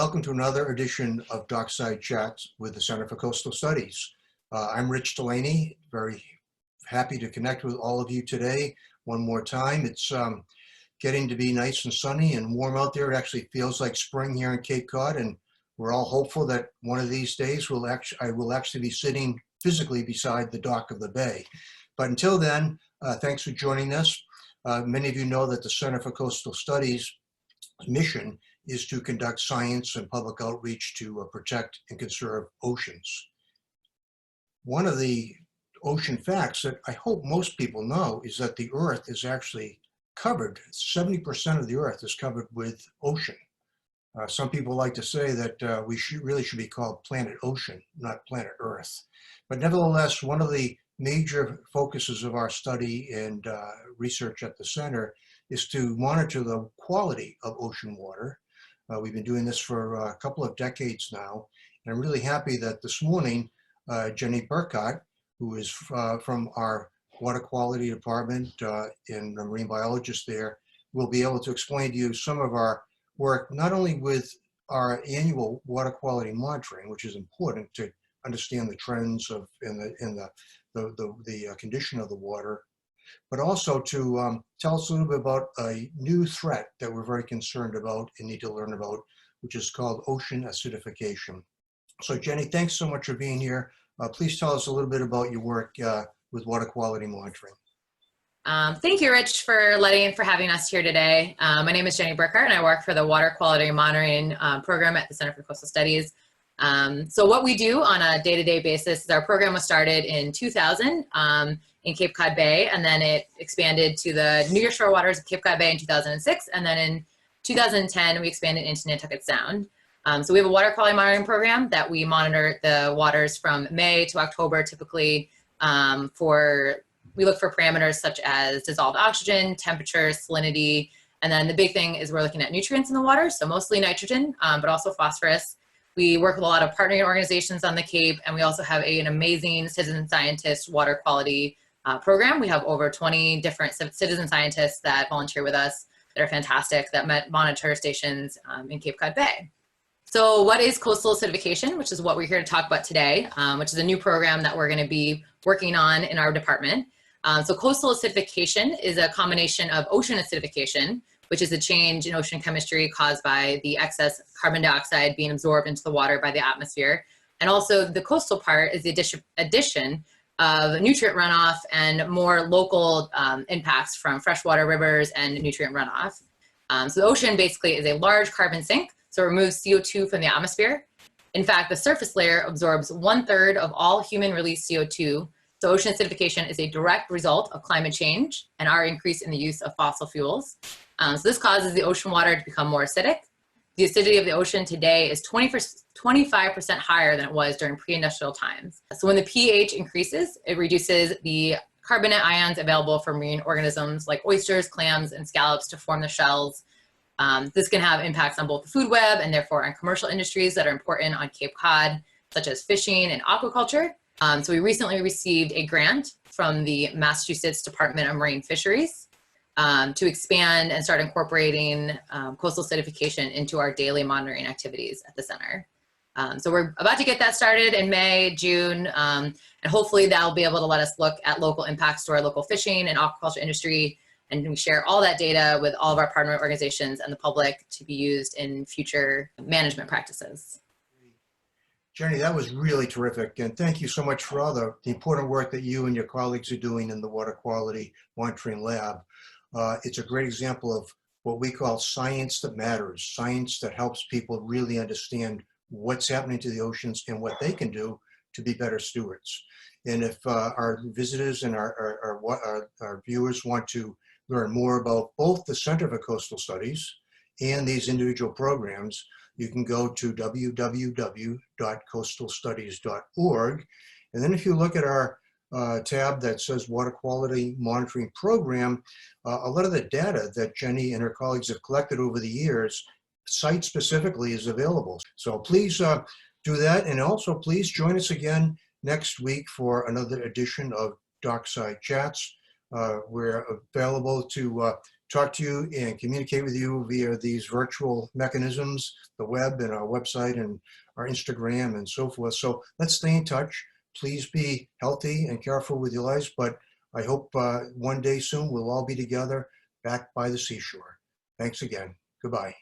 welcome to another edition of Dockside Chats with the Center for Coastal Studies. I'm Rich Delaney, very happy to connect with all of you today one more time. It's getting to be nice and sunny and warm out there. It actually feels like spring here in Cape Cod, and we're all hopeful that one of these days I will actually be sitting physically beside the dock of the bay. But until then, thanks for joining us. Many of you know that the Center for Coastal Studies mission is to conduct science and public outreach to protect and conserve oceans. One of the ocean facts that I hope most people know is that the Earth is actually covered, 70% of the Earth is covered with ocean. Some people like to say that we really should be called Planet Ocean, not Planet Earth. But nevertheless, one of the major focuses of our study and research at the center is to monitor the quality of ocean water. We've been doing this for a couple of decades now, and I'm really happy that this morning, Jenny Burkhardt, who is from our water quality department and a marine biologist there, will be able to explain to you some of our work, not only with our annual water quality monitoring, which is important to understand the trends of the condition of the water, but also to tell us a little bit about a new threat that we're very concerned about and need to learn about, which is called ocean acidification. So Jenny, thanks so much for being here. Please tell us a little bit about your work with water quality monitoring. Thank you, Rich, for having us here today. My name is Jenny Burkhardt, and I work for the Water Quality Monitoring Program at the Center for Coastal Studies. So what we do on a day-to-day basis is our program was started in 2000 in Cape Cod Bay, and then it expanded to the near shore waters of Cape Cod Bay in 2006, and then in 2010 we expanded into Nantucket Sound. So we have a water quality monitoring program that we monitor the waters from May to October typically. We look for parameters such as dissolved oxygen, temperature, salinity, and then the big thing is we're looking at nutrients in the water, so mostly nitrogen, but also phosphorus. We work with a lot of partnering organizations on the Cape, and we also have an amazing citizen scientist water quality program. We have over 20 different citizen scientists that volunteer with us that are fantastic, that monitor stations in Cape Cod Bay. So what is coastal acidification, which is what we're here to talk about today, which is a new program that we're going to be working on in our department. So coastal acidification is a combination of ocean acidification, which is a change in ocean chemistry caused by the excess carbon dioxide being absorbed into the water by the atmosphere. And also the coastal part is the addition of nutrient runoff and more local impacts from freshwater rivers and nutrient runoff. So the ocean basically is a large carbon sink, so it removes CO2 from the atmosphere. In fact, the surface layer absorbs 1/3 of all human released CO2. So ocean acidification is a direct result of climate change and our increase in the use of fossil fuels. So this causes the ocean water to become more acidic. The acidity of the ocean today is 25% higher than it was during pre-industrial times. So when the pH increases, it reduces the carbonate ions available for marine organisms like oysters, clams, and scallops to form the shells. This can have impacts on both the food web and therefore on commercial industries that are important on Cape Cod, such as fishing and aquaculture. So we recently received a grant from the Massachusetts Department of Marine Fisheries to expand and start incorporating coastal acidification into our daily monitoring activities at the center. So we're about to get that started in May, June, and hopefully that'll be able to let us look at local impacts to our local fishing and aquaculture industry, and we share all that data with all of our partner organizations and the public to be used in future management practices. Jenny, that was really terrific, and thank you so much for all the important work that you and your colleagues are doing in the Water Quality Monitoring Lab. It's a great example of what we call science that matters, science that helps people really understand what's happening to the oceans and what they can do to be better stewards. And if our visitors and our viewers want to learn more about both the Center for Coastal Studies and these individual programs, you can go to www.coastalstudies.org. And then if you look at our tab that says Water Quality Monitoring Program, a lot of the data that Jenny and her colleagues have collected over the years, site specifically, is available. So please do that. And also please join us again next week for another edition of Dockside Chats. We're available to talk to you and communicate with you via these virtual mechanisms, the web and our website and our Instagram and so forth. So let's stay in touch. Please be healthy and careful with your lives, but I hope one day soon we'll all be together back by the seashore. Thanks again. Goodbye.